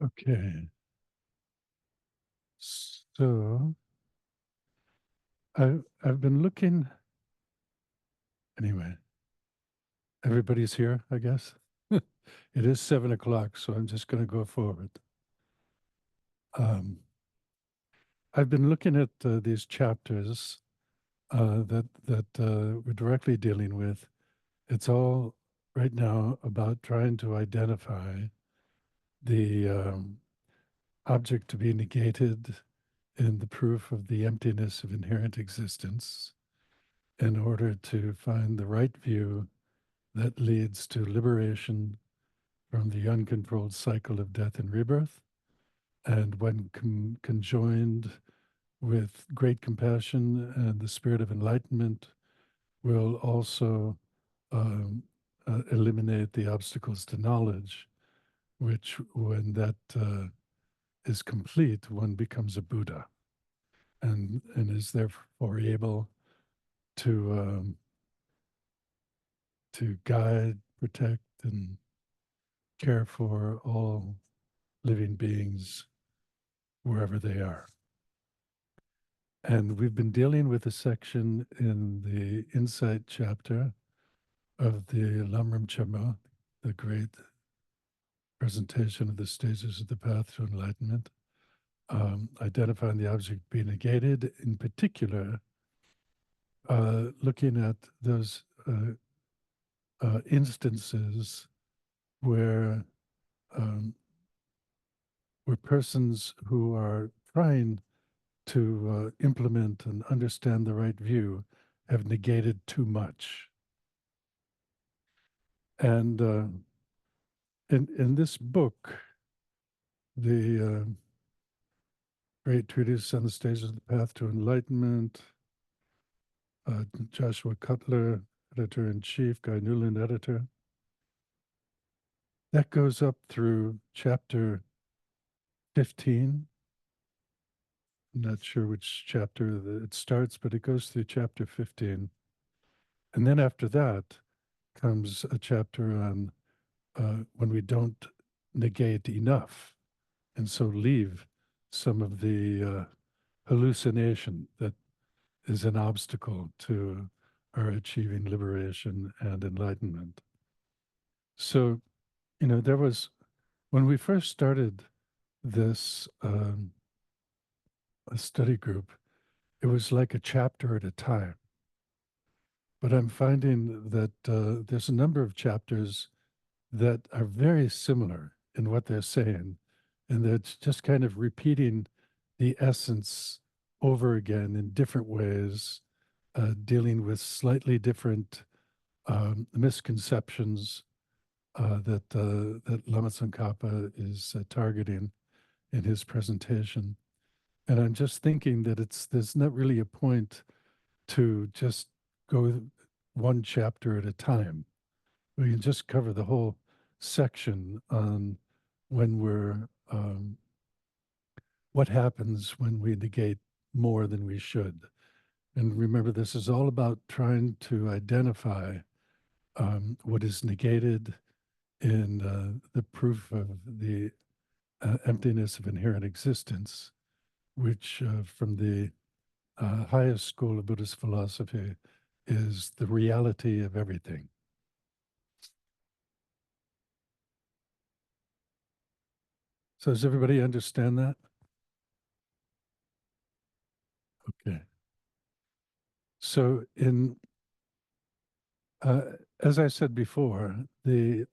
Okay. So I've been looking anyway. Everybody's here, I guess. It is 7 o'clock, so I'm just going to go forward. Um, I've been looking at these chapters that we're directly dealing with. It's all right now about trying to identify the object to be negated in the proof of the emptiness of inherent existence in order to find the right view that leads to liberation from the uncontrolled cycle of death and rebirth. And when conjoined with great compassion and the spirit of enlightenment, will also eliminate the obstacles to knowledge, which, when that is complete, one becomes a Buddha and is therefore able to guide, protect, and care for all living beings wherever they are. And we've been dealing with a section in the Insight chapter of the Lamrim Chama, the great presentation of the stages of the path to enlightenment, identifying the object being negated, in particular, looking at those instances where um, where persons who are trying to implement and understand the right view have negated too much. And in this book, the great treatise on the stages of the path to enlightenment, Joshua Cutler, editor in chief, Guy Newland, editor, that goes up through chapter 15. I'm not sure which chapter it starts, but it goes through chapter 15. And then after that comes a chapter on when we don't negate enough, and so leave some of the hallucination that is an obstacle to our achieving liberation and enlightenment. So, there was, when we first started this a study group, it was like a chapter at a time. But I'm finding that there's a number of chapters that are very similar in what they're saying, and that's just kind of repeating the essence over again in different ways, dealing with slightly different misconceptions that Lama Tsongkhapa is targeting in his presentation. And I'm just thinking that there's not really a point to just go one chapter at a time. We can just cover the whole section on when we're what happens when we negate more than we should. And remember, this is all about trying to identify what is negated in the proof of the emptiness of inherent existence, which from the highest school of Buddhist philosophy is the reality of everything. So does everybody understand that? Okay. So uh, as I said before, the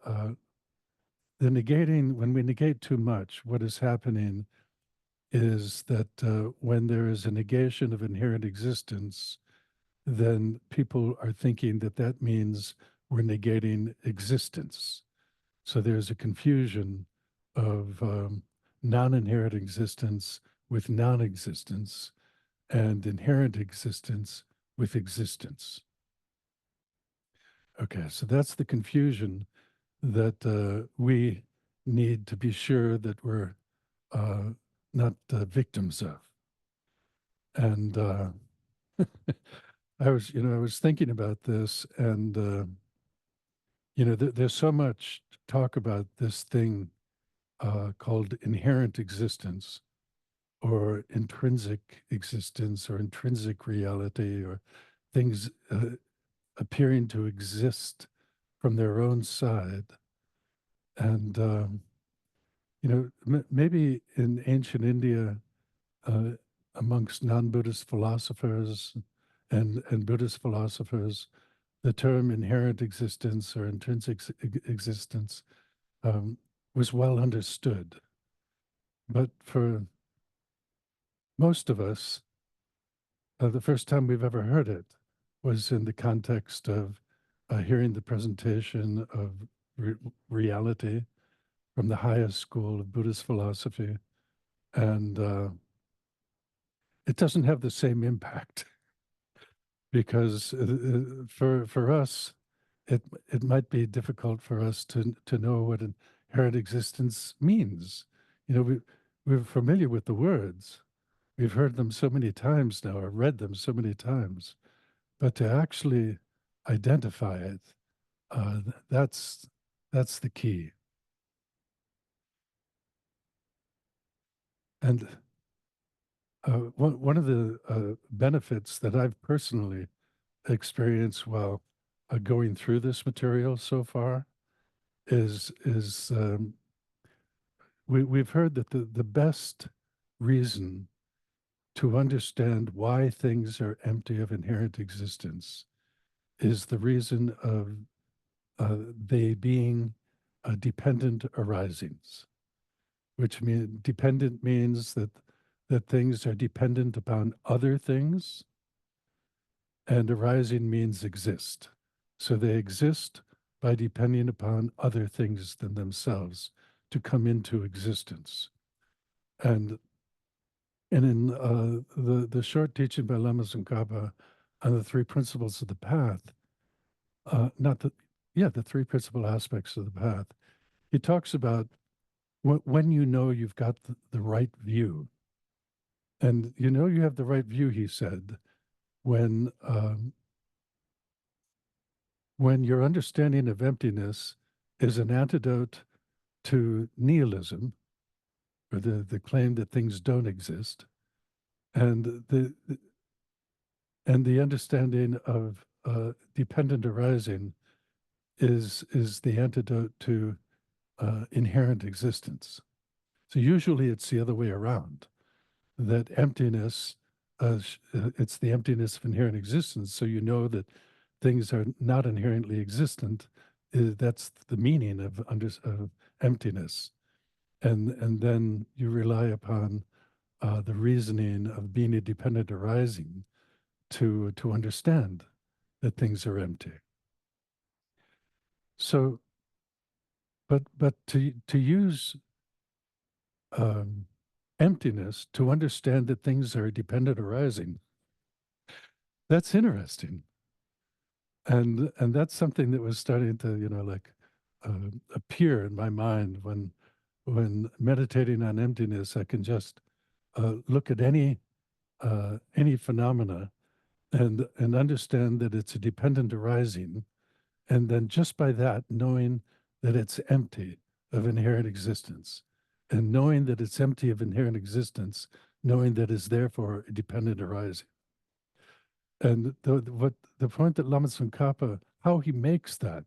negating, when we negate too much, what is happening is that when there is a negation of inherent existence, then people are thinking that that means we're negating existence. So there's a confusion of non-inherent existence with non-existence and inherent existence with existence. Okay, so that's the confusion that we need to be sure that we're uh, not victims of. And I was thinking about this, and there's so much talk about this thing called inherent existence or intrinsic existence or intrinsic reality or things appearing to exist from their own side. And, maybe in ancient India, uh, amongst non-Buddhist philosophers and Buddhist philosophers, the term inherent existence or intrinsic existence um, was well understood. But for most of us, the first time we've ever heard it was in the context of hearing the presentation of re reality from the highest school of Buddhist philosophy. And it doesn't have the same impact because for us, it might be difficult for us to know what inherent existence means. We're familiar with the words. We've heard them so many times now, or read them so many times, but to actually identify it, uh, that's that's the key. And one of the benefits that I've personally experienced while going through this material so far is we've heard that the best reason to understand why things are empty of inherent existence is the reason of they being dependent arisings, which mean dependent means that things are dependent upon other things, and arising means exist. So they exist by depending upon other things than themselves to come into existence. And in the short teaching by Lama Tsongkhapa on the three principles of the path, not the yeah, the three principal aspects of the path, he talks about when you know you've got the right view. And you know you have the right view, he said, when when your understanding of emptiness is an antidote to nihilism, or the claim that things don't exist, and the understanding of dependent arising is the antidote to inherent existence. So usually it's the other way around, that emptiness, it's the emptiness of inherent existence. So you know that things are not inherently existent. That's the meaning of emptiness. And then you rely upon the reasoning of being a dependent arising to understand that things are empty. So, but to use emptiness to understand that things are dependent arising, that's interesting. And that's something that was starting to, appear in my mind when meditating on emptiness. I can just look at any phenomena and understand that it's a dependent arising, and then just by that knowing that it's empty of inherent existence, and knowing that it's empty of inherent existence, knowing that it's therefore a dependent arising. And the point that Lama Tsongkhapa, how he makes that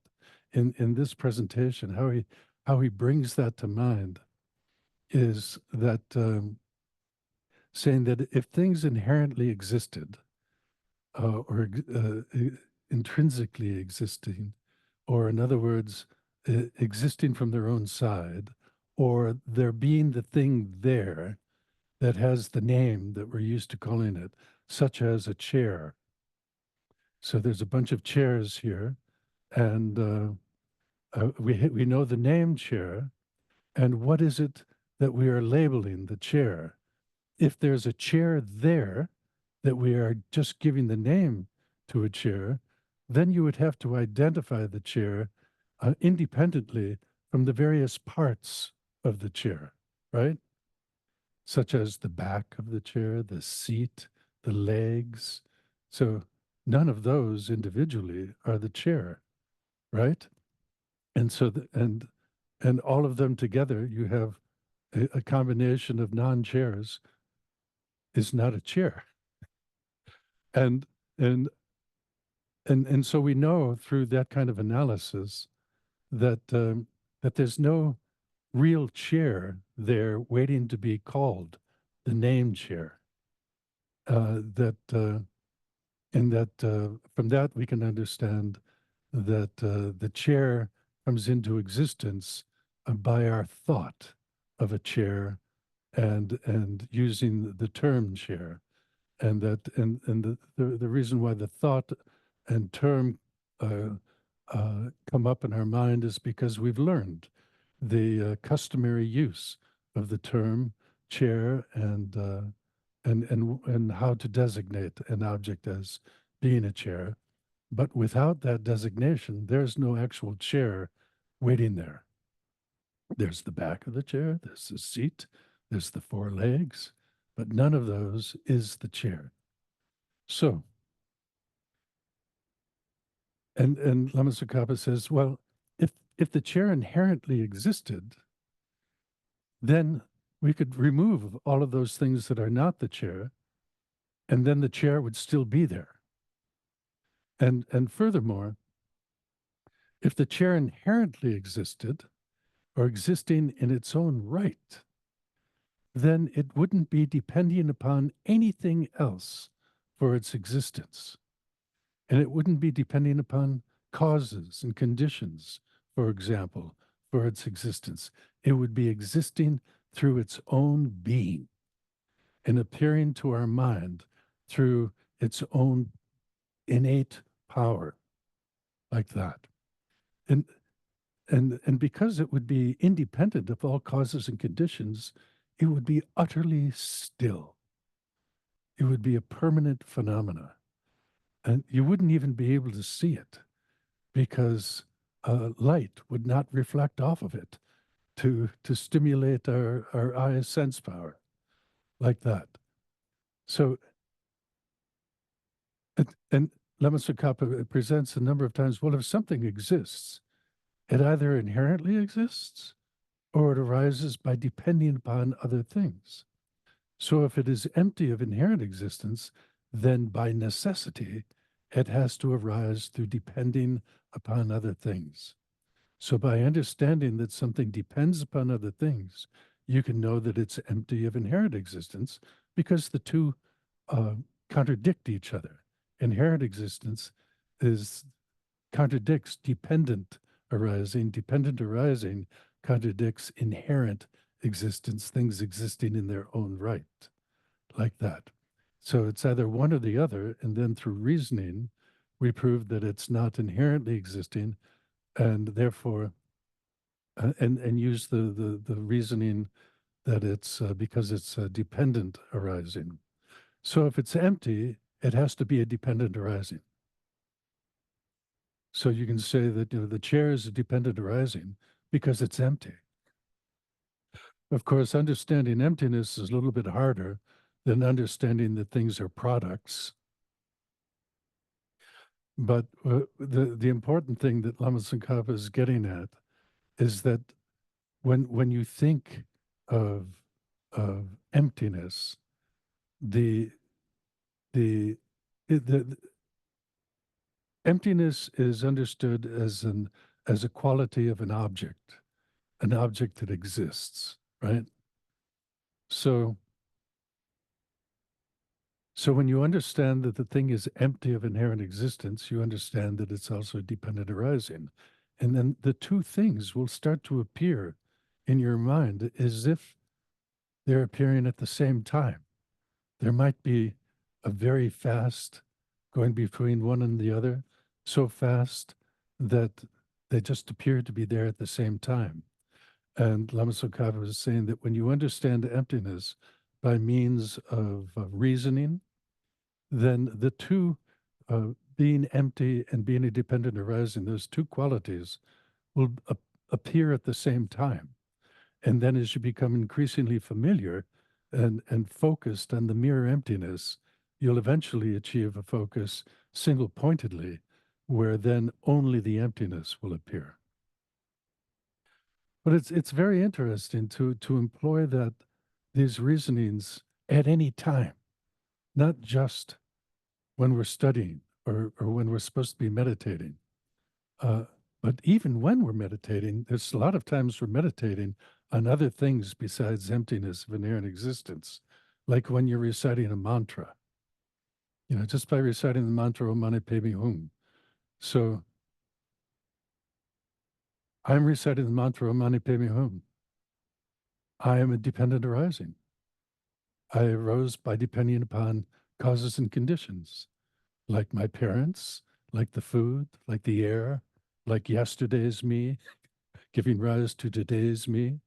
in this presentation, how he brings that to mind, is that saying that if things inherently existed or intrinsically existing, or in other words, existing from their own side, or there being the thing there that has the name that we're used to calling it, such as a chair. So there's a bunch of chairs here, and we know the name chair, and what is it that we are labeling the chair? If there's a chair there that we are just giving the name to a chair, then you would have to identify the chair independently from the various parts of the chair, right? Such as the back of the chair, the seat, the legs. So none of those individually are the chair, right? And so, And all of them together, you have a combination of non-chairs is not a chair. And and and so we know through that kind of analysis that that there's no real chair there waiting to be called the name chair. That and that from that we can understand that the chair comes into existence by our thought of a chair and using the term chair, and that and the reason why the thought and term uh, come up in our mind is because we've learned the customary use of the term chair and how to designate an object as being a chair. But without that designation, there's no actual chair waiting there. There's the back of the chair, there's the seat, there's the four legs, but none of those is the chair. So, and Lama Tsongkhapa says, well, if the chair inherently existed, then we could remove all of those things that are not the chair, and then the chair would still be there. And furthermore, if the chair inherently existed or existing in its own right, then it wouldn't be depending upon anything else for its existence. And it wouldn't be depending upon causes and conditions, for example, for its existence. It would be existing through its own being and appearing to our mind through its own innate power, like that. And and because it would be independent of all causes and conditions, it would be utterly still. It would be a permanent phenomena. And you wouldn't even be able to see it because light would not reflect off of it to stimulate our eye sense power like that. So, and Lama Tsongkhapa presents a number of times, well, if something exists, it either inherently exists or it arises by depending upon other things. So if it is empty of inherent existence, then by necessity, it has to arise through depending upon other things. So by understanding that something depends upon other things, you can know that it's empty of inherent existence because the two uh, contradict each other. Inherent existence is contradicts dependent arising contradicts inherent existence, things existing in their own right, like that. So it's either one or the other, and then through reasoning, we prove that it's not inherently existing, and therefore, and use the reasoning that it's because it's dependent arising. So if it's empty, it has to be a dependent arising. So you can say that the chair is a dependent arising because it's empty. Of course, understanding emptiness is a little bit harder than understanding that things are products. But the important thing that Lama Tsongkhapa is getting at is that when you think of emptiness, the the the emptiness is understood as a quality of an object that exists, right? So so when you understand that the thing is empty of inherent existence, you understand that it's also dependent arising. And then the two things will start to appear in your mind as if they're appearing at the same time. There might be a very fast going between one and the other, so fast that they just appear to be there at the same time. And Lama Tsongkhapa was saying that when you understand emptiness by means of reasoning, then the two, being empty and being a dependent arising, those two qualities will appear at the same time. And then as you become increasingly familiar and focused on the mere emptiness, you'll eventually achieve a focus single pointedly, where then only the emptiness will appear. But it's very interesting to employ these reasonings at any time, not just when we're studying or when we're supposed to be meditating. Uh, but even when we're meditating, there's a lot of times we're meditating on other things besides emptiness of inherent existence, like when you're reciting a mantra. Just by reciting the mantra Om Mani Padme Hum. So I'm reciting the mantra Om Mani Padme Hum. I am a dependent arising. I arose by depending upon causes and conditions, like my parents, like the food, like the air, like yesterday's me, giving rise to today's me.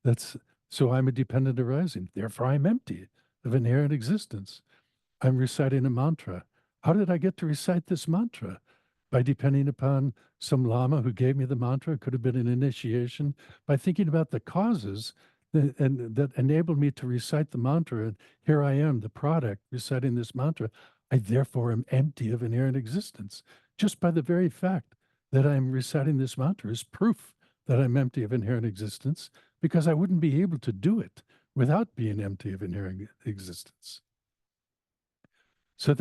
That's so I'm a dependent arising. Therefore, I'm empty of inherent existence. I'm reciting a mantra. How did I get to recite this mantra? By depending upon some lama who gave me the mantra. It could have been an initiation. By thinking about the causes that enabled me to recite the mantra. And here I am, the product, reciting this mantra. I therefore am empty of inherent existence. Just by the very fact that I'm reciting this mantra is proof that I'm empty of inherent existence, because I wouldn't be able to do it without being empty of inherent existence. So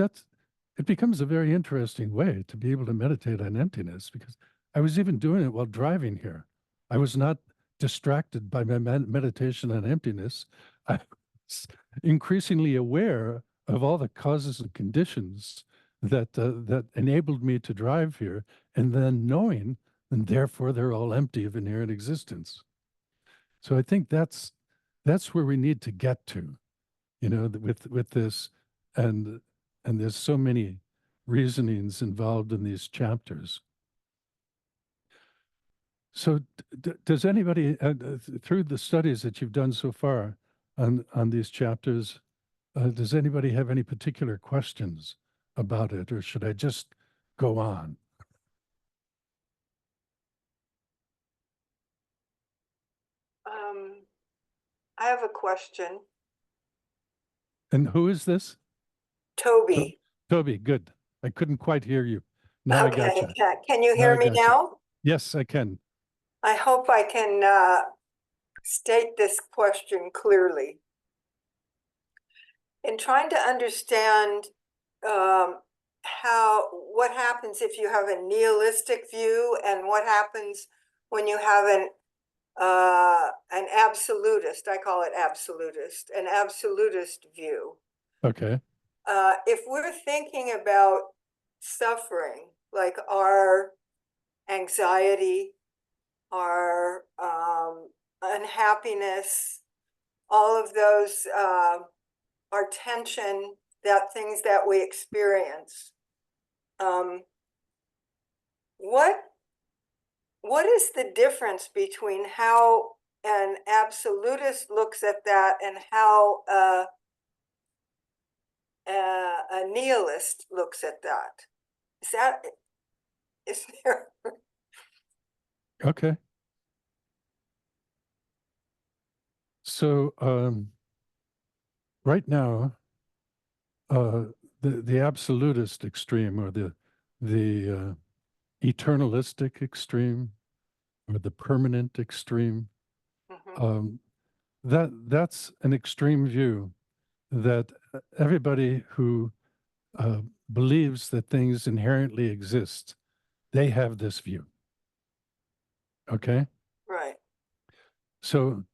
it becomes a very interesting way to be able to meditate on emptiness, because I was even doing it while driving here. I was not distracted by my meditation on emptiness. I was increasingly aware of all the causes and conditions that enabled me to drive here, and then knowing, and therefore they're all empty of inherent existence. So I think that's where we need to get to, with this, and and there's so many reasonings involved in these chapters. So does anybody, through the studies that you've done so far on these chapters, does anybody have any particular questions about it, or should I just go on? I have a question. And who is this? Toby. Toby, good. I couldn't quite hear you. Now I got Okay, you. can you Now hear I me got you. now? Yes, I can. I hope I can state this question clearly. In trying to understand what happens if you have a nihilistic view, and what happens when you have an absolutist, I call it an absolutist view. Okay. If we're thinking about suffering, like our anxiety, our unhappiness, all of those, our tension, that things that we experience, what is the difference between how an absolutist looks at that and how a nihilist looks at that? Is there? Okay. So right now, the absolutist extreme, or the eternalistic extreme, or the permanent extreme, Mhm. that's an extreme view that everybody who uh, believes that things inherently exist, they have this view. Okay, Right. so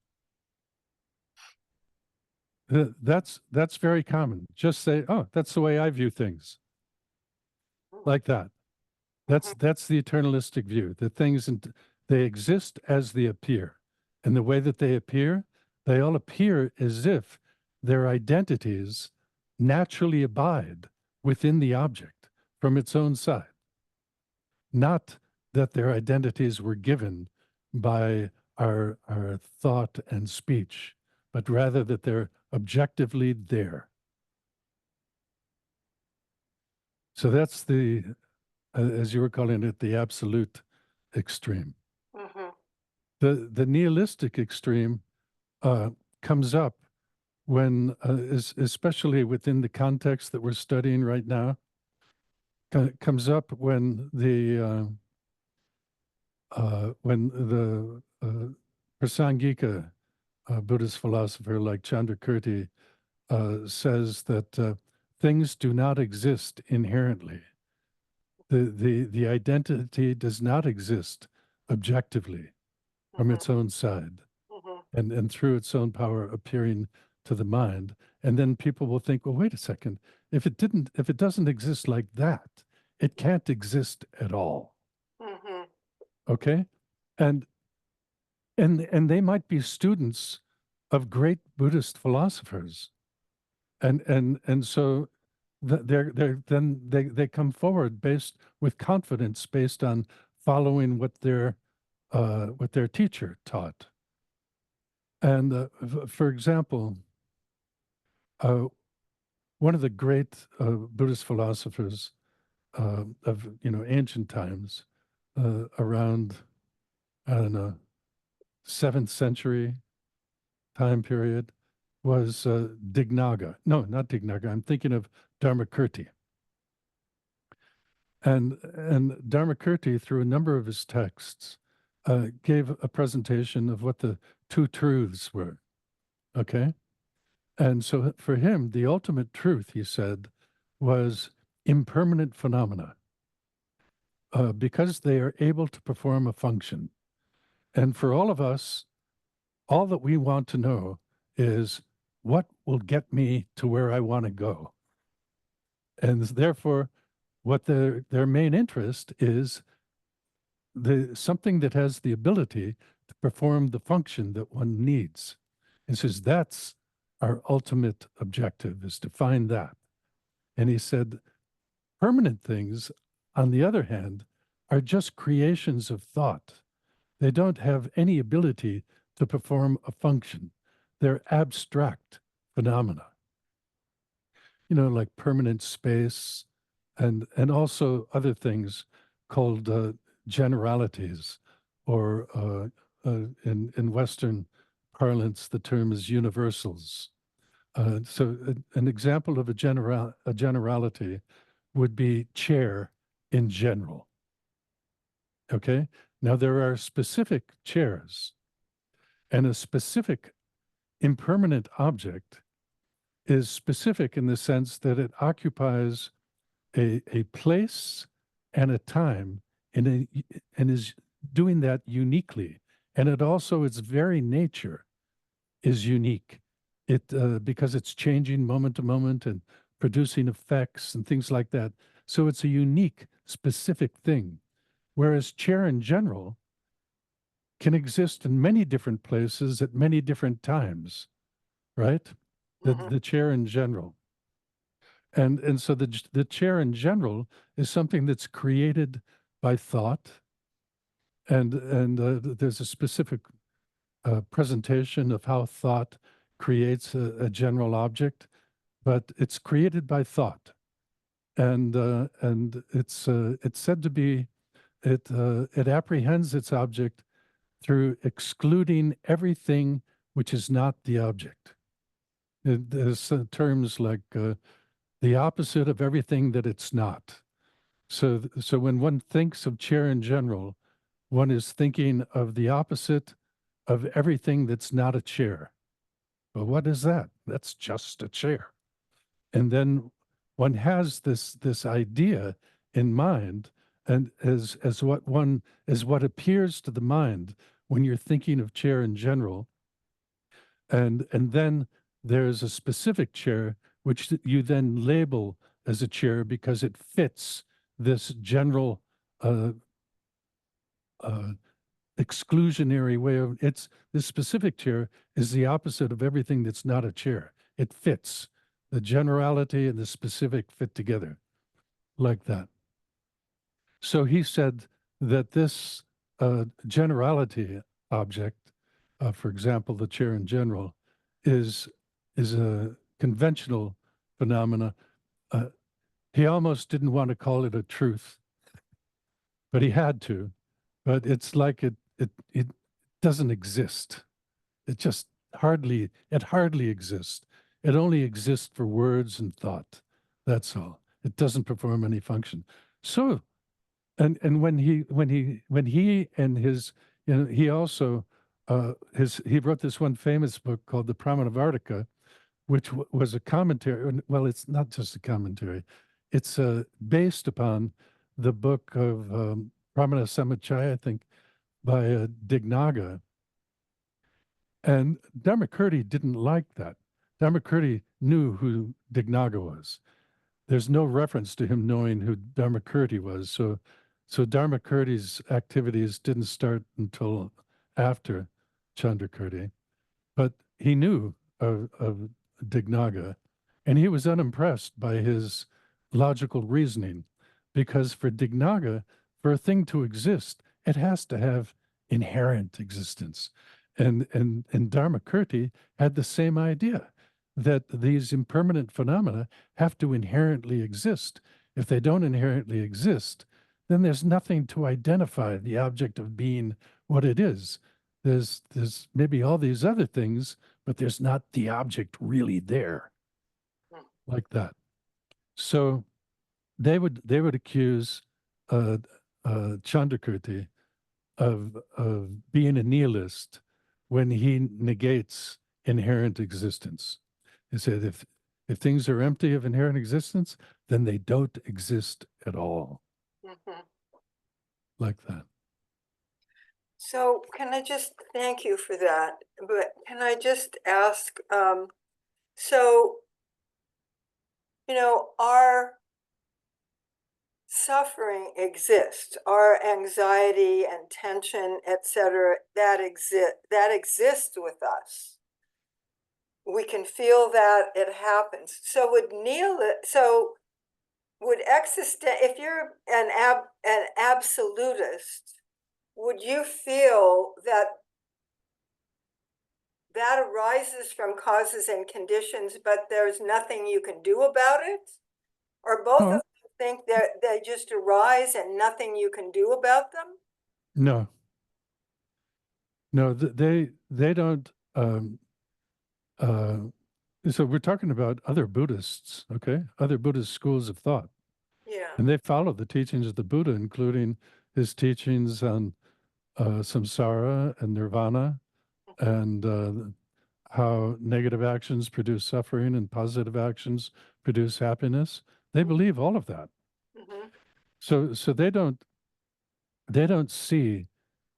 that's very common. Just say, "Oh, that's the way I view things," like that. That's the eternalistic view. That things they exist as they appear, and the way that they appear, they all appear as if their identities naturally abide within the object from its own side, not that their identities were given by our thought and speech, but rather that they're objectively there. So that's as you were calling it, the absolute extreme. Mhm. The nihilistic extreme uh, comes up when, especially within the context that we're studying right now, comes up when the Prasangika, a Buddhist philosopher like Chandrakirti, says that things do not exist inherently. The identity does not exist objectively from its own side and through its own power appearing to the mind. And then people will think, well, wait a second, if it doesn't exist like that, it can't exist at all. Okay? And they might be students of great Buddhist philosophers. And so then they come forward based with confidence based on following what their teacher taught. And for example, one of the great Buddhist philosophers of ancient times, around, I don't know, 7th century time period, was Dignaga. No, not Dignaga. I'm thinking of Dharmakirti. And Dharmakirti, through a number of his texts, gave a presentation of what the two truths were. Okay? And so for him, the ultimate truth, he said, was impermanent phenomena, because they are able to perform a function. And for all of us, all that we want to know is what will get me to where I want to go. And therefore, what their main interest is something that has the ability to perform the function that one needs. And says that's our ultimate objective, is to find that. And he said, permanent things, on the other hand, are just creations of thought. They don't have any ability to perform a function. They're abstract phenomena, like permanent space and also other things called generalities, or in Western parlance, the term is universals. So an example of a generality would be chair in general. Okay? Now there are specific chairs, and a specific impermanent object is specific in the sense that it occupies a place and a time and is doing that uniquely. And it also, its very nature is unique. Because it's changing moment to moment and producing effects and things like that. So it's a unique, specific thing. Whereas chair in general can exist in many different places at many different times, right? The chair in general. And so the chair in general is something that's created by thought. And there's a specific presentation of how thought creates a general object, but it's created by thought. And it's said to be, it apprehends its object through excluding everything which is not the object. There's terms like the opposite of everything that it's not. So when one thinks of chair in general, one is thinking of the opposite of everything that's not a chair. But what is that? That's just a chair. And then one has this idea in mind, and as what appears to the mind when you're thinking of chair in general. And then there's a specific chair which you then label as a chair because it fits this general exclusionary way of this specific chair is the opposite of everything that's not a chair. It fits. The generality and the specific fit together like that. So he said that this generality object, for example, the chair in general, is a conventional phenomena. He almost didn't want to call it a truth, but he had to. But it's like it doesn't exist. It just hardly exists. It only exists for words and thought. That's all. It doesn't perform any function. So, and when he and his, he also he wrote this one famous book called The Pramanavartika, which was a commentary. Well, it's not just a commentary. It's based upon the book of Pramana Samuchaya, I think, by Dignaga. And Dharmakirti didn't like that. Dharmakirti knew who Dignaga was. There's no reference to him knowing who Dharmakirti was. So Dharmakirti's activities didn't start until after Chandrakirti. But he knew of Dignaga, and he was unimpressed by his logical reasoning, because for Dignaga, for a thing to exist, it has to have inherent existence. And Dharmakirti had the same idea, that these impermanent phenomena have to inherently exist. If they don't inherently exist, then there's nothing to identify the object of being what it is. There's maybe all these other things, but there's not the object really there, like that. So they would accuse Chandrakirti of being a nihilist when he negates inherent existence. He said if things are empty of inherent existence, then they don't exist at all, like that. So can I just thank you for that? But can I just ask, so, our suffering exists, our anxiety and tension, etc., that exists with us. We can feel that it happens. So would if you're an absolutist, would you feel that that arises from causes and conditions, but there's nothing you can do about it? Or both of Oh, them think that they just arise and nothing you can do about them? no, no, they don't. Uh, so we're talking about other Buddhists, okay? Other Buddhist schools of thought. Yeah. And they follow the teachings of the Buddha, including his teachings on samsara and nirvana, and how negative actions produce suffering and positive actions produce happiness. They believe all of that. Mm-hmm. So they don't see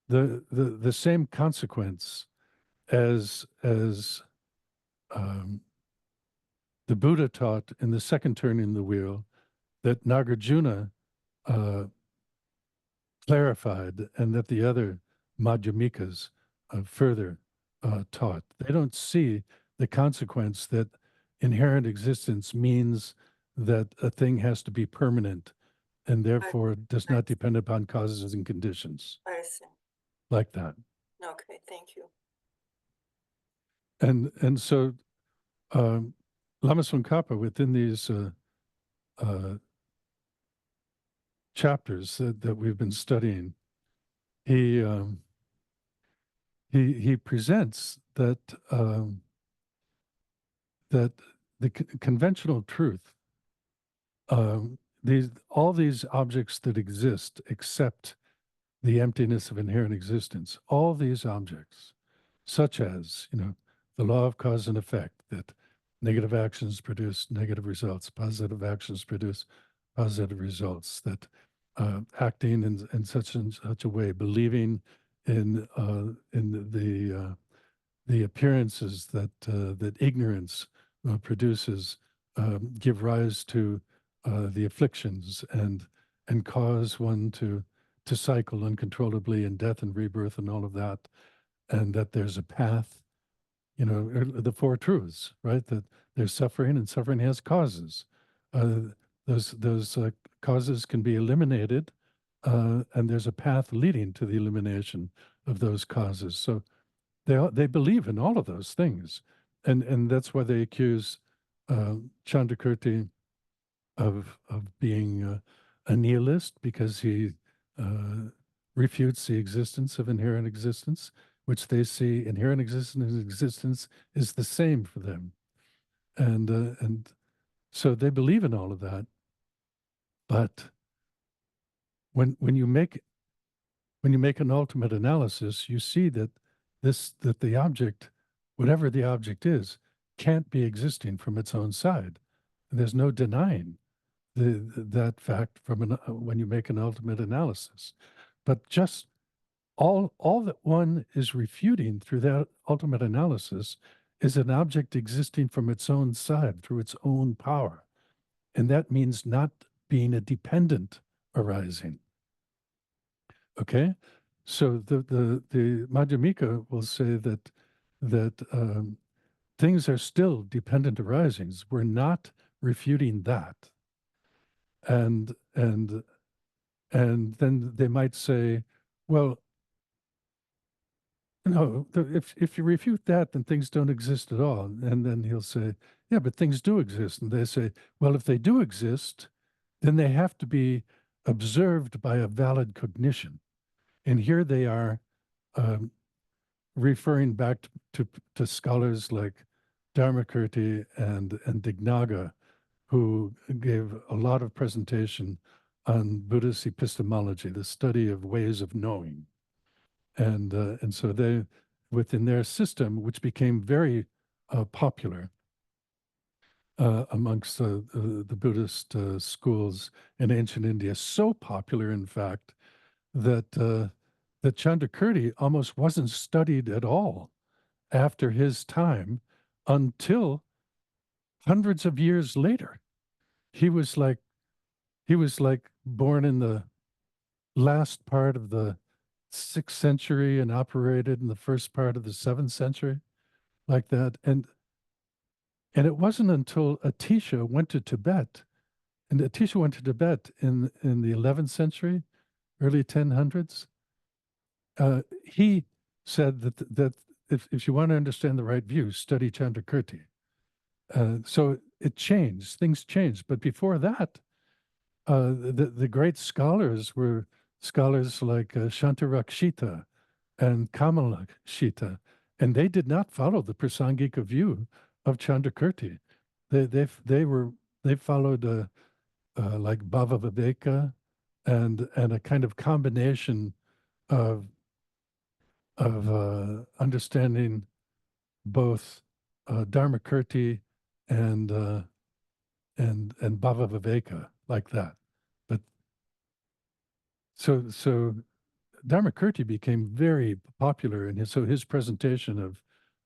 the same consequence as the Buddha taught in the second turning of the wheel, that Nagarjuna clarified, and that the other Madhyamikas further taught. They don't see the consequence that inherent existence means that a thing has to be permanent and therefore does not depend upon causes and conditions, I see. like that. Okay, thank you. And so Lama Tsongkhapa, within these chapters that we've been studying, he he presents that that the conventional truth, all these objects that exist except the emptiness of inherent existence, all these objects, such as the law of cause and effect, that negative actions produce negative results, positive actions produce positive results, that acting in such and such a way, believing in the appearances that ignorance produces, give rise to the afflictions and cause one to cycle uncontrollably in death and rebirth and all of that, and that there's a path, the four truths, right? That there's suffering, and suffering has causes. Those causes can be eliminated, and there's a path leading to the elimination of those causes. So they believe in all of those things, and that's why they accuse Chandrakirti of being a nihilist, because he refutes the existence of inherent existence, which they see inherent existence and existence is the same for them, and so they believe in all of that. But when you make an ultimate analysis, you see that that the object, whatever the object is, can't be existing from its own side. There's no denying that fact from when you make an ultimate analysis. But just all that one is refuting through that ultimate analysis is an object existing from its own side through its own power. And that means not being a dependent arising. Okay? So the Madhyamika will say that things are still dependent arisings. We're not refuting that. And then they might say, well, no, if you refute that, then things don't exist at all. And then he'll say, yeah, but things do exist. And they say, well, if they do exist, then they have to be observed by a valid cognition. And here they are um, referring back to scholars like Dharmakirti and Dignaga, who gave a lot of presentation on Buddhist epistemology, the study of ways of knowing. And so they, within their system, which became very popular amongst the Buddhist schools in ancient India, so popular, in fact, that Chandrakirti almost wasn't studied at all after his time until hundreds of years later. He was like born in the last part of the 6th century and operated in the first part of the 7th century, like that. And it wasn't until Atisha went to Tibet, and Atisha went to Tibet in the 11th century, early 1000s. He said that if you want to understand the right view, study Chandrakirti. So it changed, things changed. But before that, the great scholars were scholars like Shantarakshita and Kamalakshita, and they did not follow the Prasangika view of Chandrakirti. They followed like Bhavaviveka and a kind of combination of understanding both Dharmakirti and Bhavaviveka, like that. But so Dharmakirti became very popular, and so his presentation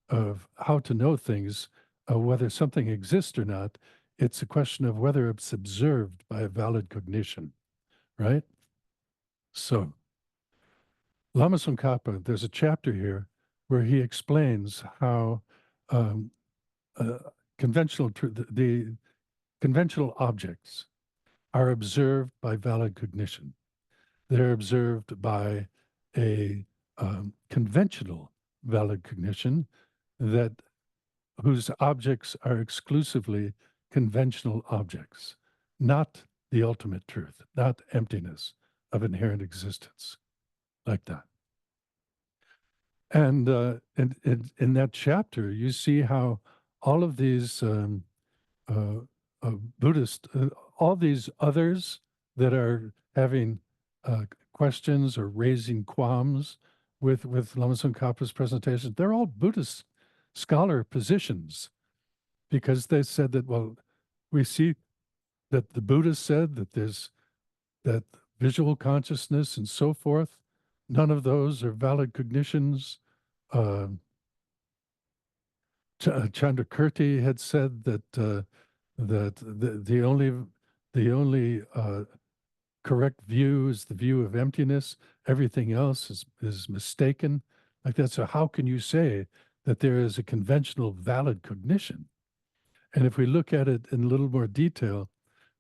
of how to know things, whether something exists or not, it's a question of whether it's observed by a valid cognition, right? So Lama Tsongkhapa, there's a chapter here where he explains how um, uh, the conventional objects are observed by valid cognition. They're observed by a conventional valid cognition that whose objects are exclusively conventional objects, not the ultimate truth, not emptiness of inherent existence, like that. And in that chapter, you see how all of these uh, Buddhist, all these others that are having questions or raising qualms with Lama Tsongkhapa's presentation, they're all Buddhist scholar positions, because they said that, well, we see that the Buddha said that there's that visual consciousness and so forth, none of those are valid cognitions. Chandrakirti had said that the only correct view is the view of emptiness. Everything else is mistaken, like that. So how can you say that there is a conventional valid cognition? And if we look at it in a little more detail,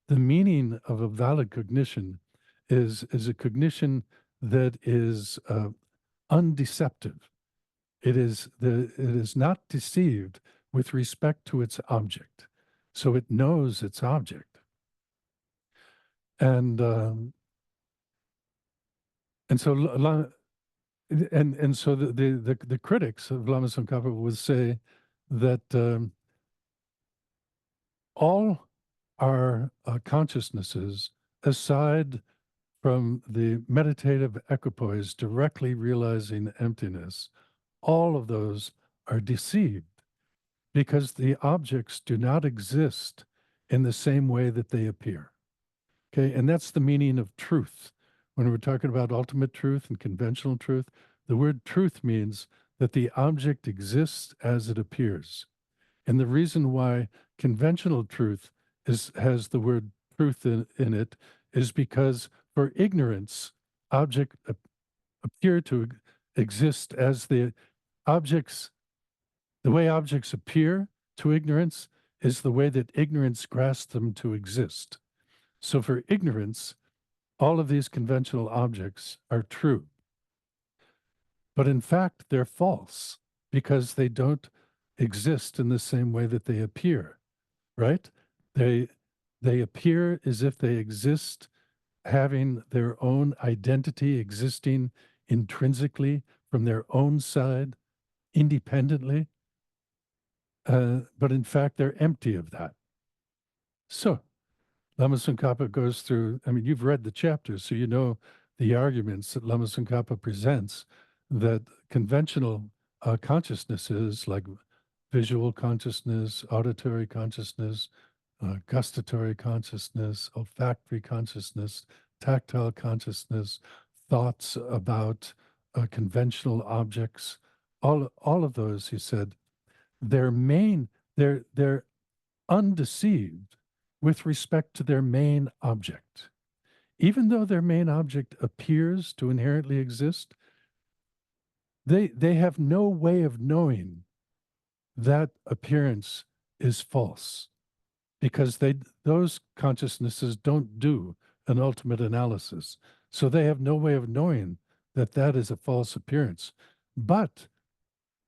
the meaning of a valid cognition is a cognition that is undeceptive. It is not deceived with respect to its object, so it knows its object. And so so the critics of Lama Tsongkhapa would say that all our consciousnesses, aside from the meditative equipoise directly realizing emptiness, all of those are deceived because the objects do not exist in the same way that they appear. Okay, and that's the meaning of truth. When we're talking about ultimate truth and conventional truth, the word truth means that the object exists as it appears. And the reason why conventional truth has the word truth in it is because for ignorance, objects appear to exist as the objects, the way objects appear to ignorance is the way that ignorance grasps them to exist. So for ignorance, all of these conventional objects are true. But in fact, they're false because they don't exist in the same way that they appear, right? They they appear as if they exist having their own identity existing intrinsically from their own side, independently. But in fact, they're empty of that. So Lama Tsongkhapa goes through, I mean, you've read the chapters, so you know the arguments that Lama Tsongkhapa presents that conventional consciousnesses like visual consciousness, auditory consciousness, gustatory consciousness, olfactory consciousness, tactile consciousness, thoughts about conventional objects, all of those, he said, they're undeceived with respect to their main object. Even though their main object appears to inherently exist, they have no way of knowing that appearance is false because those consciousnesses don't do an ultimate analysis. So they have no way of knowing that that is a false appearance. But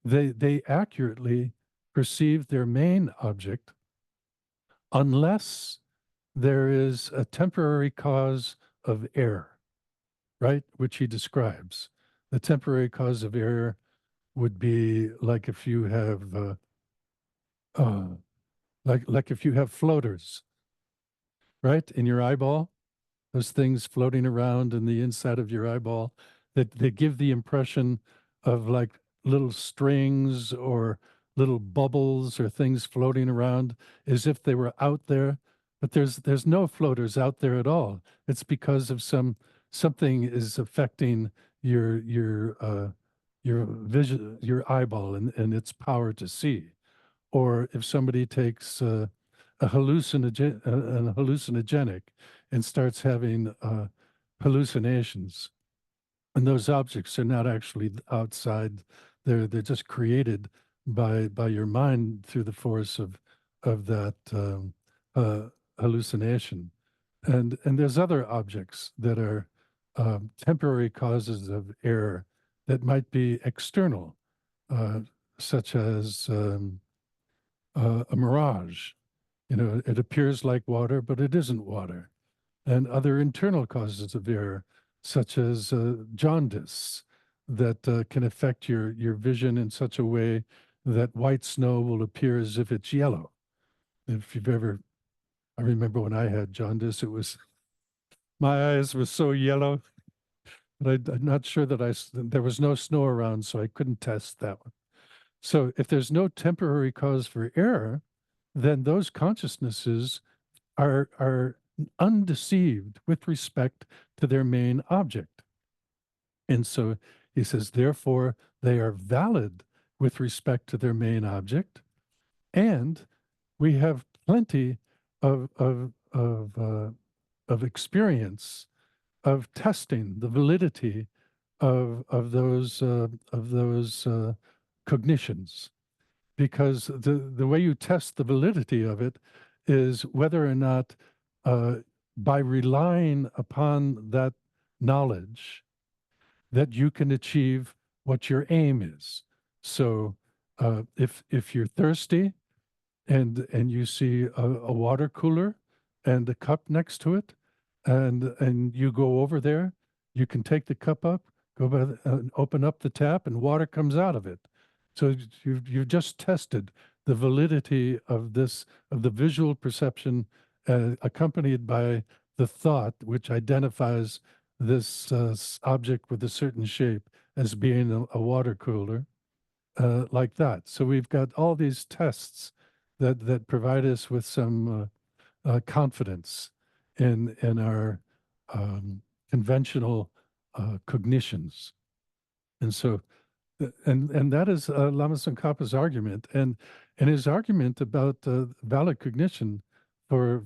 they accurately perceive their main object unless there is a temporary cause of error, right? Which he describes. The temporary cause of error would be like if you have, like if you have floaters, right, in your eyeball, those things floating around in the inside of your eyeball that they give the impression of like little strings or little bubbles or things floating around as if they were out there, but there's no floaters out there at all. It's because of something is affecting your vision, your eyeball, and its power to see. Or if somebody takes a hallucinogenic and starts having hallucinations, and those objects are not actually outside; they're just created by your mind through the force of that hallucination. And there's other objects that are temporary causes of error that might be external, uh, such as a mirage. You know, it appears like water, but it isn't water. And other internal causes of error, such as jaundice, that can affect your vision in such a way that white snow will appear as if it's yellow. If you've ever, I remember when I had jaundice, it was, my eyes were so yellow, but I'm not sure that there was no snow around, so I couldn't test that one. So if there's no temporary cause for error, then those consciousnesses are undeceived with respect to their main object. And so he says, therefore, they are valid with respect to their main object, and we have plenty of experience of testing the validity of those cognitions, because the way you test the validity of it is whether or not by relying upon that knowledge that you can achieve what your aim is. So if you're thirsty and you see a water cooler and a cup next to it, and you go over there, you can take the cup up, go by and open up the tap, and water comes out of it. So you've just tested the validity of the visual perception accompanied by the thought, which identifies this object with a certain shape as being a water cooler. like that. So we've got all these tests that provide us with some confidence in our conventional cognitions. And so, and that is Lama Tsongkhapa's argument, and his argument about valid cognition for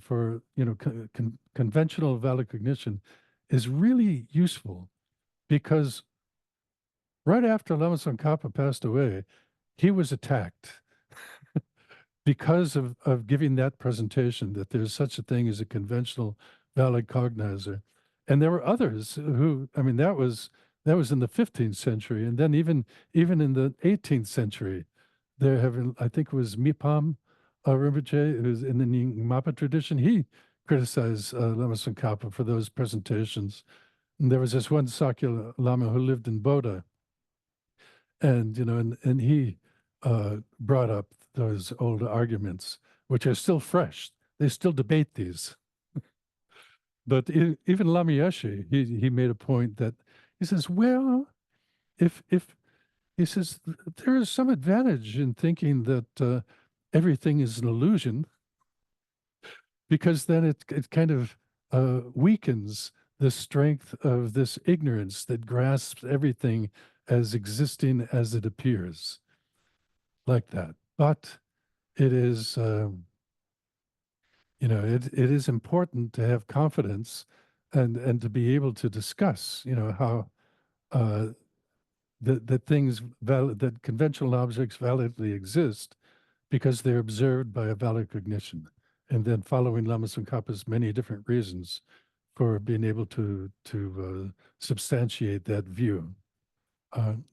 conventional valid cognition is really useful, because right after Lama Tsongkhapa passed away, he was attacked because of giving that presentation that there's such a thing as a conventional valid cognizer. And there were others who, I mean, that was in the 15th century, and then even in the 18th century, there have been, I think it was Mipam Rinpoche, who's in the Nyingmapa tradition. He criticized Lama Tsongkhapa for those presentations. And there was this one Sakya Lama who lived in Bodha, and and he brought up those old arguments, which are still fresh. They still debate these. But even Lama Yeshe, he made a point that he says, well, if he says there is some advantage in thinking that everything is an illusion, because then it kind of weakens the strength of this ignorance that grasps everything as existing as it appears, like that. But it is, it is important to have confidence and to be able to discuss, how uh, that things that conventional objects validly exist because they're observed by a valid cognition, and then following Lama Tsongkhapa's many different reasons for being able to substantiate that view.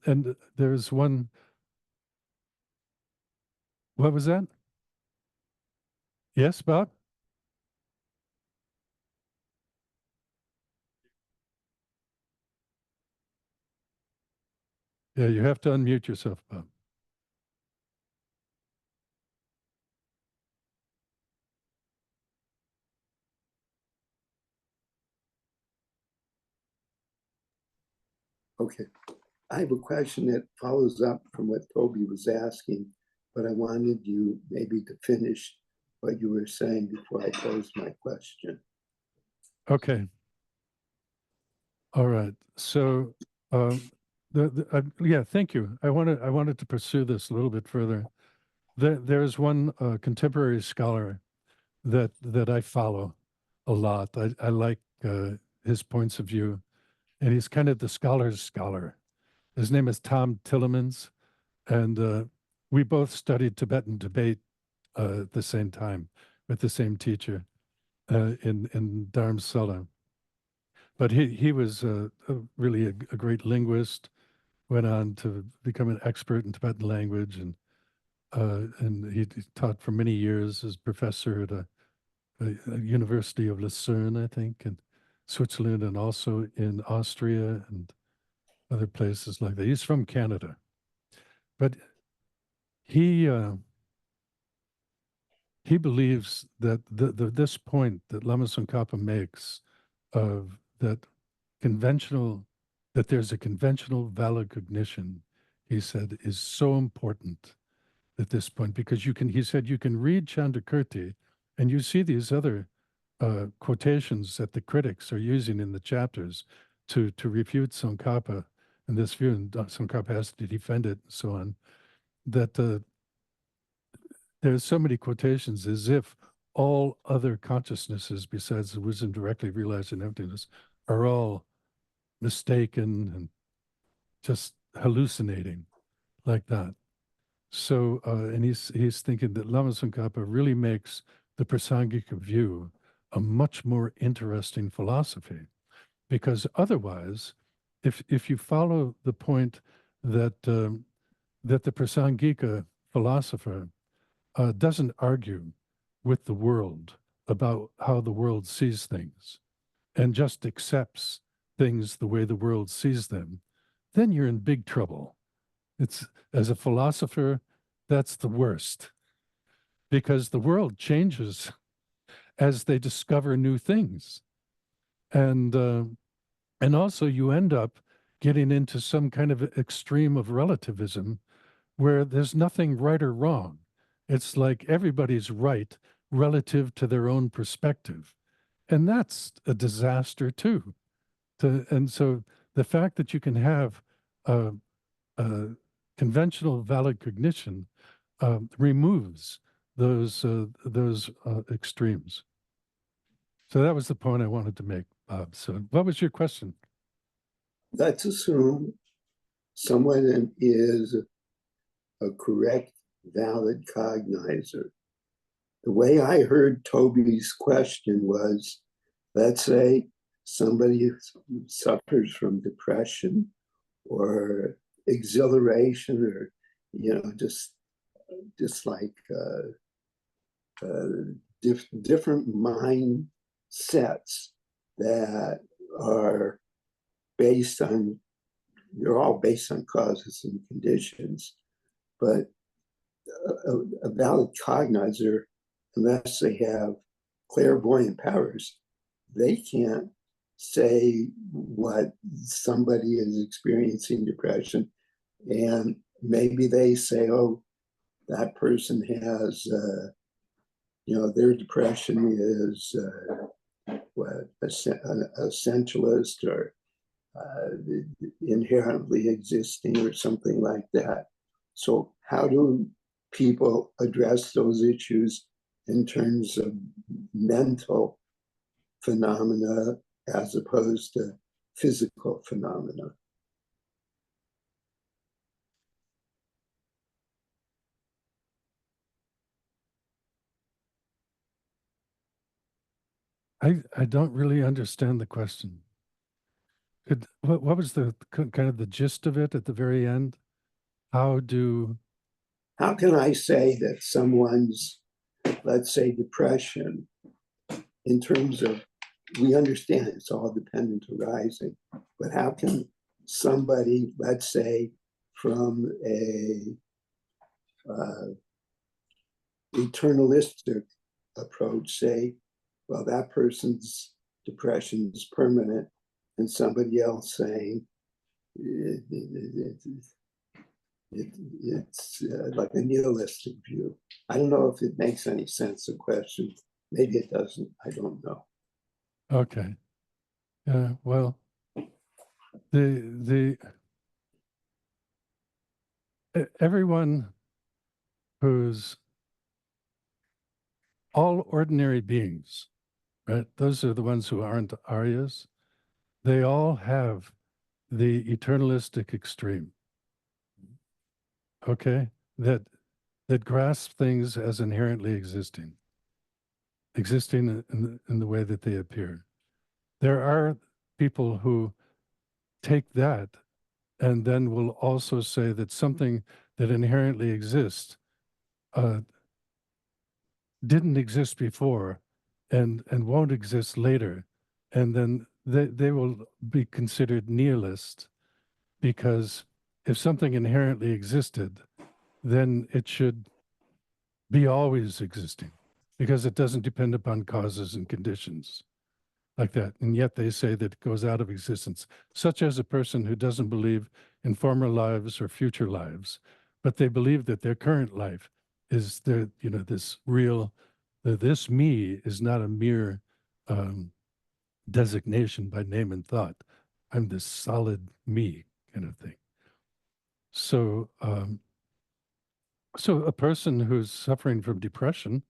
And there's one. What was that? Yes, Bob? Yeah, you have to unmute yourself, Bob. Okay. I have a question that follows up from what Toby was asking, but I wanted you maybe to finish what you were saying before I pose my question. Okay. All right. So, yeah, thank you. I wanted to pursue this a little bit further. There's one contemporary scholar that I follow a lot. I like his points of view, and he's kind of the scholar's scholar. His name is Tom Tillemans, and we both studied Tibetan debate at the same time with the same teacher in Dharamsala. But he was really a great linguist. Went on to become an expert in Tibetan language, and he taught for many years as professor at a University of Lucerne, I think, in Switzerland, and also in Austria and other places like that. He's from Canada, but he he believes that this point that Lama Tsongkhapa makes of that conventional, that there's a conventional valid cognition, he said, is so important at this point, because he said, you can read Chandrakirti and you see these other quotations that the critics are using in the chapters to refute Tsongkhapa and this view, and Tsongkhapa has to defend it and so on, that there's so many quotations as if all other consciousnesses besides the wisdom directly realized in emptiness are all mistaken and just hallucinating, like that. So, and he's thinking that Lama Tsongkhapa really makes the Prasangika view a much more interesting philosophy, because otherwise, if you follow the point that that the Prasangika philosopher doesn't argue with the world about how the world sees things and just accepts things the way the world sees them, then you're in big trouble. It's, as a philosopher, that's the worst, because the world changes as they discover new things, and also you end up getting into some kind of extreme of relativism where there's nothing right or wrong. It's like everybody's right relative to their own perspective. And that's a disaster too. And so the fact that you can have a, a conventional valid cognition removes those extremes. So that was the point I wanted to make, Bob. So what was your question? Let's assume someone is a correct, valid cognizer. The way I heard Toby's question was, let's say somebody suffers from depression or exhilaration, or just like different mind sets that are based on, they're all based on causes and conditions, but a valid cognizer, unless they have clairvoyant powers, they can't say what somebody is experiencing depression. And maybe they say, oh, that person has, their depression is essentialist or inherently existing or something like that. So how do people address those issues in terms of mental phenomena as opposed to physical phenomena? I don't really understand the question. What was the kind of the gist of it at the very end? How can I say that someone's, let's say, depression, in terms of, we understand it's all dependent arising, but how can somebody, let's say, from a eternalistic approach say, well, that person's depression is permanent, and somebody else saying it's like a nihilistic view. I don't know if it makes any sense, the question. Maybe it doesn't. I don't know. Okay. Well, everyone who's all ordinary beings, right? Those are the ones who aren't Aryas. They all have the eternalistic extreme. Okay, that grasp things as inherently existing in the way that they appear. There are people who take that and then will also say that something that inherently exists didn't exist before and won't exist later. And then they will be considered nihilist, because if something inherently existed, then it should be always existing, because it doesn't depend upon causes and conditions like that. And yet they say that it goes out of existence, such as a person who doesn't believe in former lives or future lives, but they believe that their current life is their, this real, this me is not a mere designation by name and thought. I'm this solid me kind of thing. So, so a person who's suffering from depression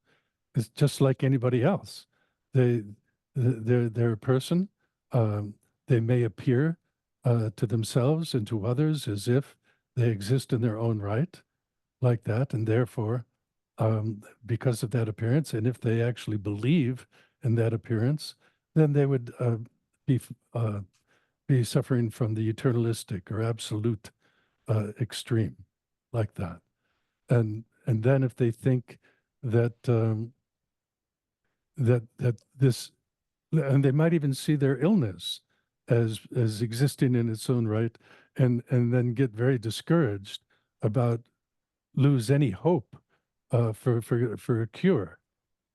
is just like anybody else. They're a person. They may appear to themselves and to others as if they exist in their own right, like that, and therefore, because of that appearance, and if they actually believe in that appearance, then they would be suffering from the eternalistic or absolute extreme, like that. And then if they think that that this, and they might even see their illness as existing in its own right, and then get very discouraged about, lose any hope for a cure,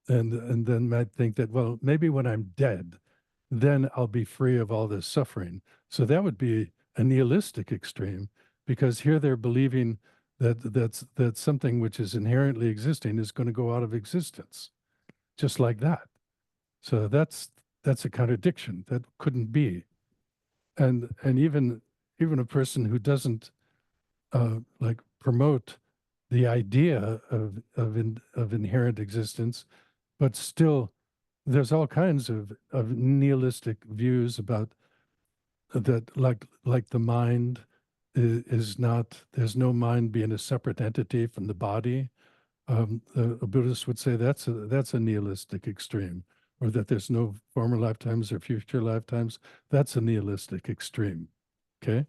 and then might think that, well, maybe when I'm dead, then I'll be free of all this suffering. So that would be a nihilistic extreme, because here they're believing that something which is inherently existing is going to go out of existence, just like that. So that's a contradiction. That couldn't be. And even a person who doesn't like promote the idea of inherent existence, but still there's all kinds of nihilistic views about that, like the mind is not, there's no mind being a separate entity from the body. A Buddhist would say that's a nihilistic extreme, or that there's no former lifetimes or future lifetimes. That's a nihilistic extreme. Okay.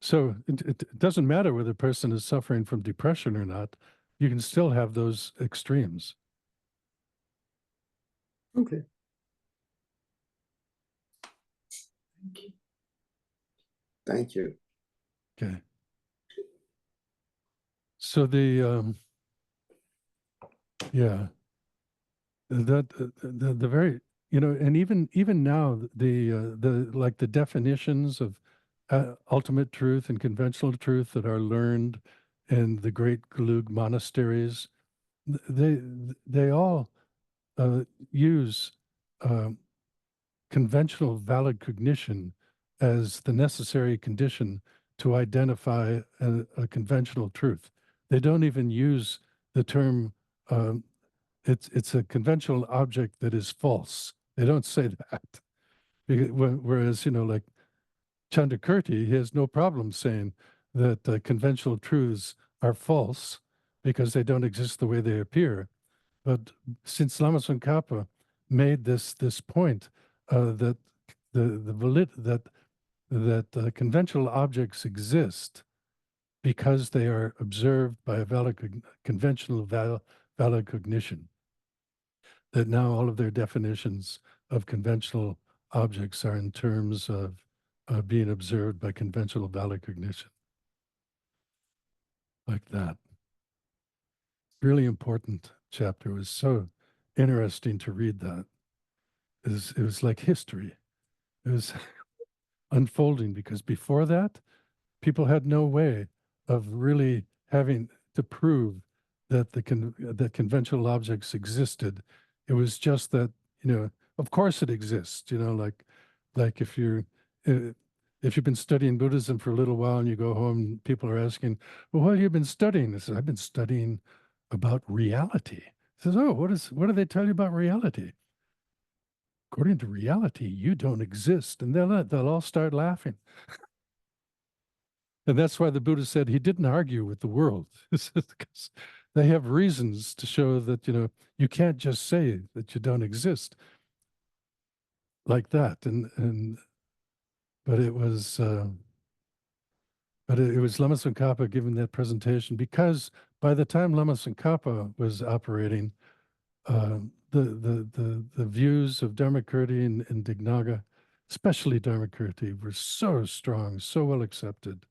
So it doesn't matter whether a person is suffering from depression or not. You can still have those extremes. Okay. Thank you. Okay. So yeah, the very, and even now the like the definitions of ultimate truth and conventional truth that are learned in the great Gelug monasteries, they they all use um, conventional valid cognition as the necessary condition to identify a conventional truth. They don't even use the term, um, it's a conventional object that is false. They don't say that. Whereas, like Chandrakirti, he has no problem saying that conventional truths are false because they don't exist the way they appear. But since Lama Tsongkhapa made this point that the valid that conventional objects exist because they are observed by a conventional valid cognition, that now all of their definitions of conventional objects are in terms of being observed by conventional valid cognition, like that. Really important chapter. It was so interesting to read that. It was like history. It was unfolding because before that, people had no way of really having to prove that that conventional objects existed. It was just that, of course it exists. Like if you've been studying Buddhism for a little while and you go home, people are asking, "Well, what have you been studying?" I said, "I've been studying about reality." He says, "Oh, what do they tell you about reality?" "According to reality, you don't exist," and they'll all start laughing. And that's why the Buddha said he didn't argue with the world, because they have reasons to show that, you can't just say that you don't exist like that. But it was, it was Lama Tsongkhapa giving that presentation, because by the time Lama Tsongkhapa was operating, the views of Dharmakirti and Dignaga, especially Dharmakirti, were so strong, so well accepted,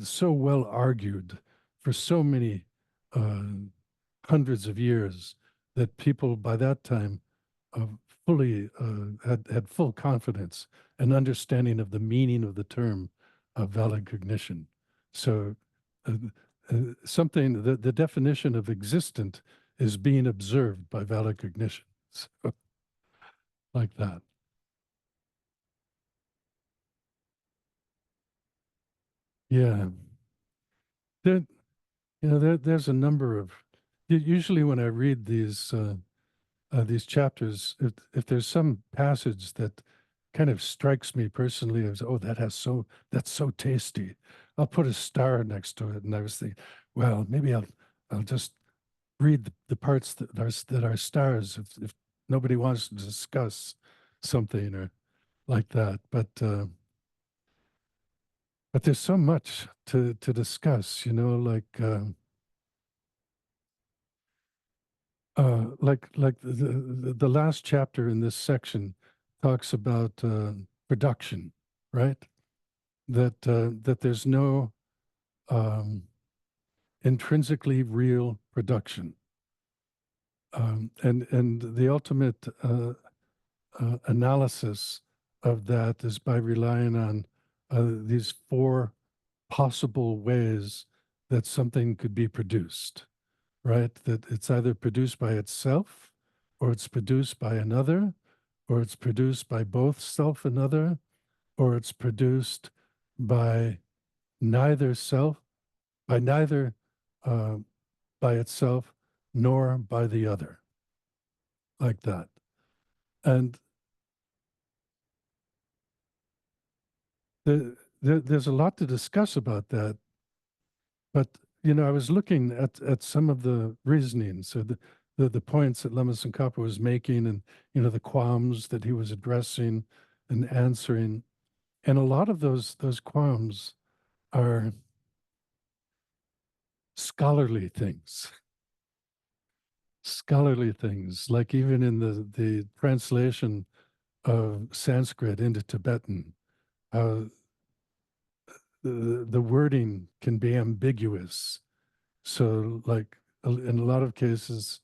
so well argued for so many uh, hundreds of years, that people by that time uh, fully had full confidence and understanding of the meaning of the term valid cognition. So uh, something, the definition of existent is being observed by valid cognition. So, like that. Yeah. There, there's a number of, usually when I read these chapters, if there's some passage that kind of strikes me personally as, oh, that's so tasty, I'll put a star next to it. And I was thinking, well, maybe I'll just read the parts that are stars if nobody wants to discuss something or like that. But there's so much to discuss, like the last chapter in this section talks about production, right? That there's no um, intrinsically real production, and the ultimate analysis of that is by relying on these four possible ways that something could be produced, right? That it's either produced by itself, or it's produced by another, or it's produced by both self and other, or it's produced by neither self, by neither uh, by itself, nor by the other, like that. And there's a lot to discuss about that. But, I was looking at some of the reasoning, so the points that Lama Tsongkhapa was making, and, the qualms that he was addressing and answering. And a lot of those qualms are scholarly things. Scholarly things, like even in the translation of Sanskrit into Tibetan, how the wording can be ambiguous. So, like in a lot of cases,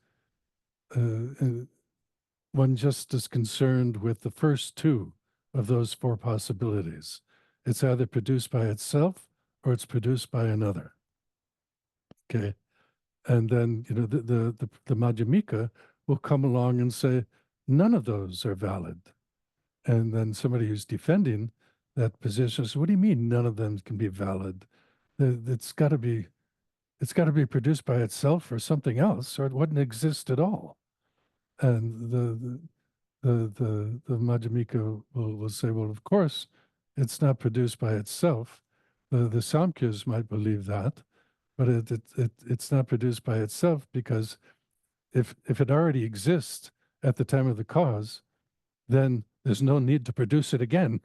one just is concerned with the first two of those four possibilities. It's either produced by itself or it's produced by another. Okay. And then, the Madhyamika will come along and say, none of those are valid. And then somebody who's defending that position says, what do you mean none of them can be valid? It's got to be produced by itself or something else, or it wouldn't exist at all. And the Madhyamika will say, well, of course, it's not produced by itself. The Samkhyas might believe that, but it's not produced by itself, because if it already exists at the time of the cause, then there's no need to produce it again.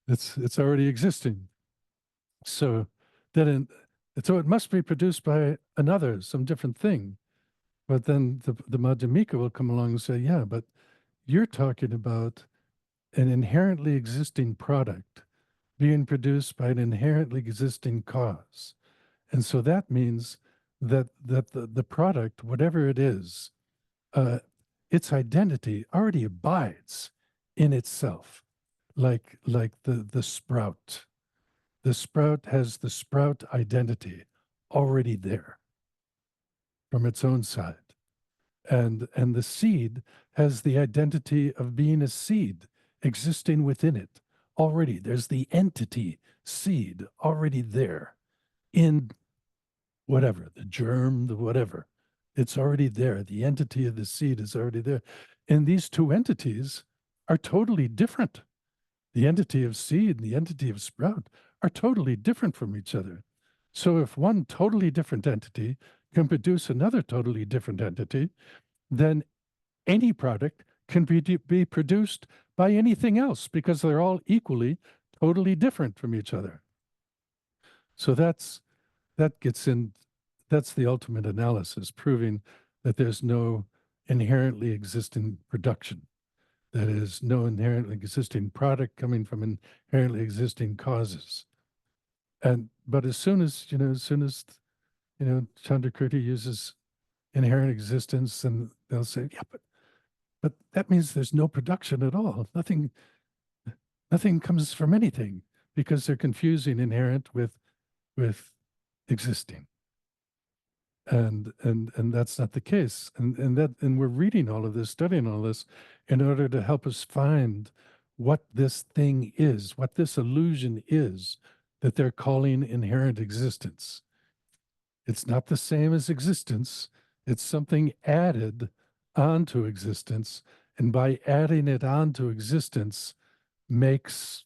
It's already existing. So so it must be produced by another, some different thing. But then the Madhyamika will come along and say, yeah, but you're talking about an inherently existing product being produced by an inherently existing cause. And so that means that the product, whatever it is, its identity already abides in itself, like the sprout. The sprout has the sprout identity already there from its own side. And the seed has the identity of being a seed existing within it already. There's the entity seed already there in whatever, the germ, the whatever. It's already there. The entity of the seed is already there. And these two entities are totally different. The entity of seed and the entity of sprout are totally different from each other. So if one totally different entity can produce another totally different entity, then any product can be produced by anything else, because they're all equally totally different from each other. So that's the ultimate analysis, proving that there's no inherently existing production. That is, no inherently existing product coming from inherently existing causes. But as soon as Chandrakirti uses inherent existence, and they'll say, yeah, but that means there's no production at all. Nothing comes from anything, because they're confusing inherent with existing. And that's not the case. And we're reading all of this, studying all this, in order to help us find what this thing is, what this illusion is that they're calling inherent existence. It's not the same as existence. It's something added onto existence. And by adding it onto existence makes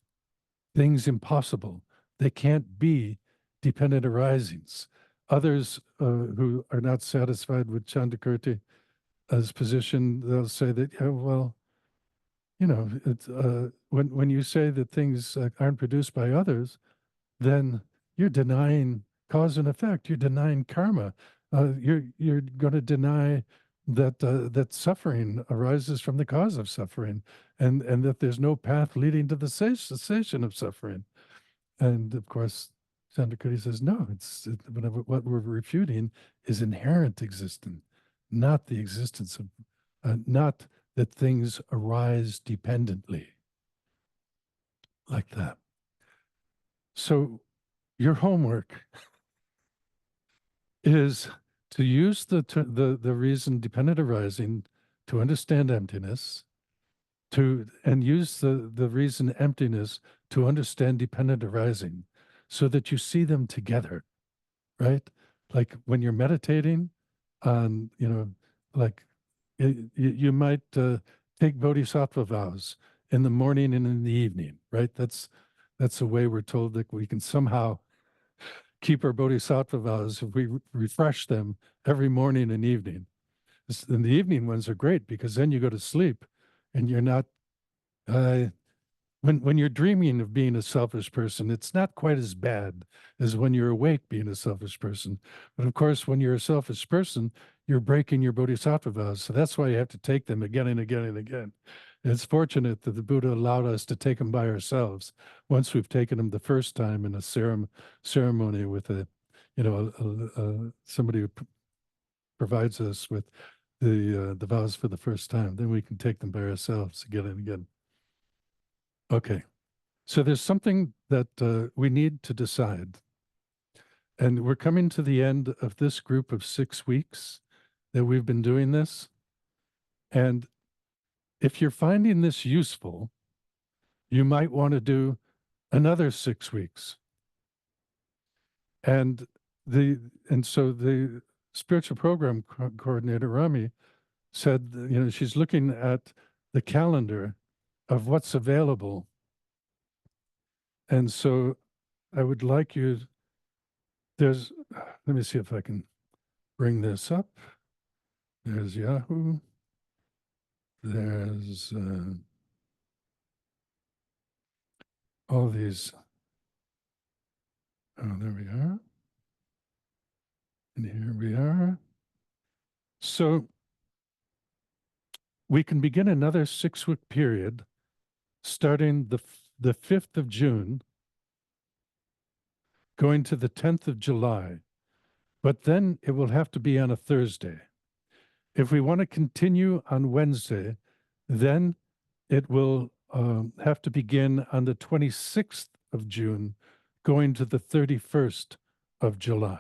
things impossible. They can't be dependent arisings. Others who are not satisfied with Chandrakirti's position, they'll say that, yeah, well, it's, when you say that things aren't produced by others, then you're denying cause and effect. You're denying karma. You're going to deny that suffering arises from the cause of suffering, and that there's no path leading to the cessation of suffering. And of course, Chandrakirti says, no, what we're refuting is inherent existence, not the existence of, not that things arise dependently, like that. So your homework is to use the reason dependent arising to understand emptiness, and use the reason emptiness to understand dependent arising, so that you see them together, right? Like when you're meditating on, like you might take bodhisattva vows in the morning and in the evening, right? That's a way we're told that we can somehow keep our bodhisattva vows if we refresh them every morning and evening. And the evening ones are great because then you go to sleep and you're not, when you're dreaming of being a selfish person, it's not quite as bad as when you're awake being a selfish person. But of course, when you're a selfish person, you're breaking your bodhisattva vows. So that's why you have to take them again and again and again. And it's fortunate that the Buddha allowed us to take them by ourselves once we've taken them the first time in a ceremony with somebody who provides us with the vows for the first time. Then we can take them by ourselves again and again. Okay. So there's something that we need to decide. And we're coming to the end of this group of 6 weeks that we've been doing this. And if you're finding this useful, you might want to do another 6 weeks. And so the spiritual program coordinator, Rami, said, she's looking at the calendar of what's available. And so I would like you, let me see if I can bring this up. There's Yahoo. There's all these. Oh, there we are. And here we are. So we can begin another 6-week period starting the 5th of June, going to the 10th of July. But then it will have to be on a Thursday. If we want to continue on Wednesday, then it will have to begin on the 26th of June, going to the 31st of July.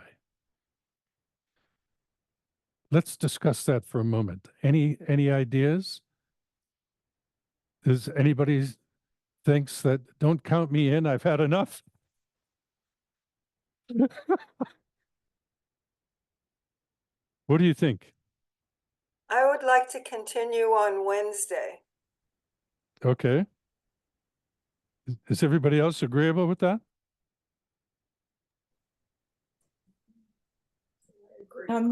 Let's discuss that for a moment. Any ideas? Does anybody thinks that don't count me in, I've had enough? What do you think? I would like to continue on Wednesday. Okay. Is everybody else agreeable with that?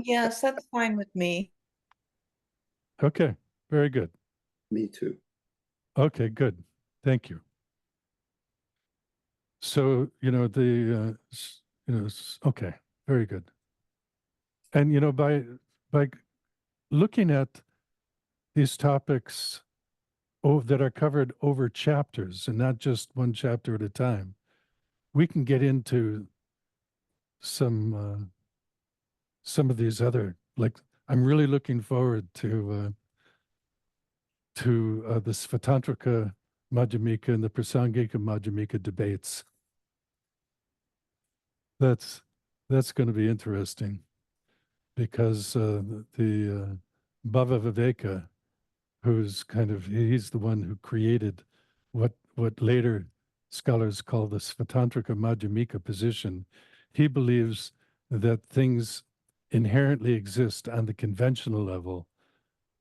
Yes, that's fine with me. Okay, very good. Me too. Okay, good. Thank you. So, okay, very good. And, by looking at these topics that are covered over chapters and not just one chapter at a time, we can get into some of these other, like, I'm really looking forward to the Svatantrika Madhyamika and the Prasangika Madhyamika debates. That's going to be interesting because the Bhava Viveka, he's the one who created what later scholars call the Svatantrika Madhyamika position. He believes that things inherently exist on the conventional level,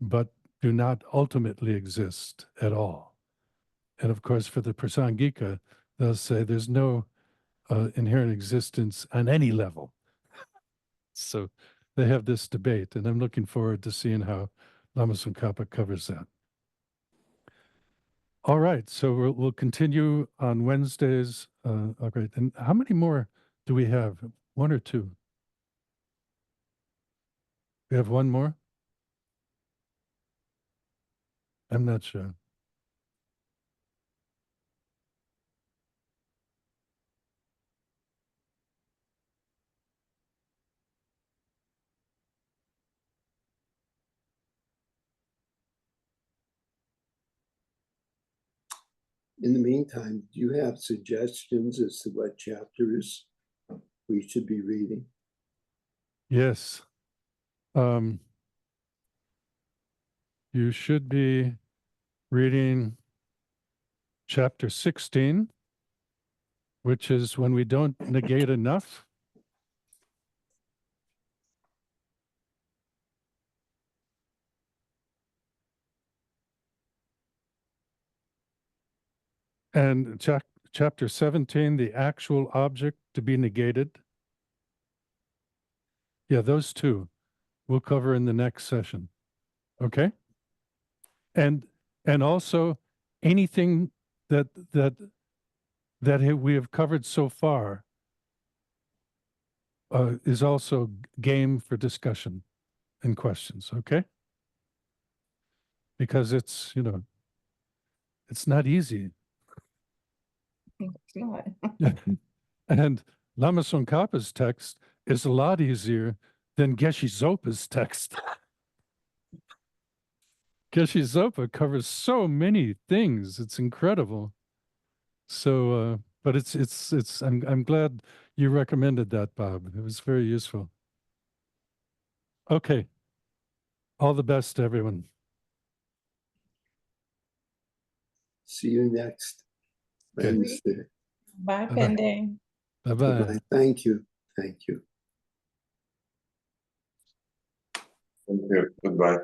but do not ultimately exist at all. And of course, for the Prasangika, they'll say there's no inherent existence on any level. So they have this debate, and I'm looking forward to seeing how Lama Tsongkhapa covers that. All right, so we'll continue on Wednesdays. Okay, and how many more do we have? 1 or 2? We have 1 more? I'm not sure. In the meantime, do you have suggestions as to what chapters we should be reading? Yes. You should be reading chapter 16, which is when we don't negate enough. And chapter 17, the actual object to be negated. Yeah, those two we'll cover in the next session. Okay? And also anything that we have covered so far is also game for discussion and questions, okay? Because it's, you know, it's not easy. It's not. And Lama Tsongkhapa's text is a lot easier than Geshe Zopa's text. Geshe Zopa covers so many things. It's incredible. So, but I'm glad you recommended that, Bob. It was very useful. Okay. All the best, everyone. See you next Okay. Wednesday. Bye, Bye-bye. Pende. Bye-bye. Bye. Thank you. Thank you. Thank you. Goodbye.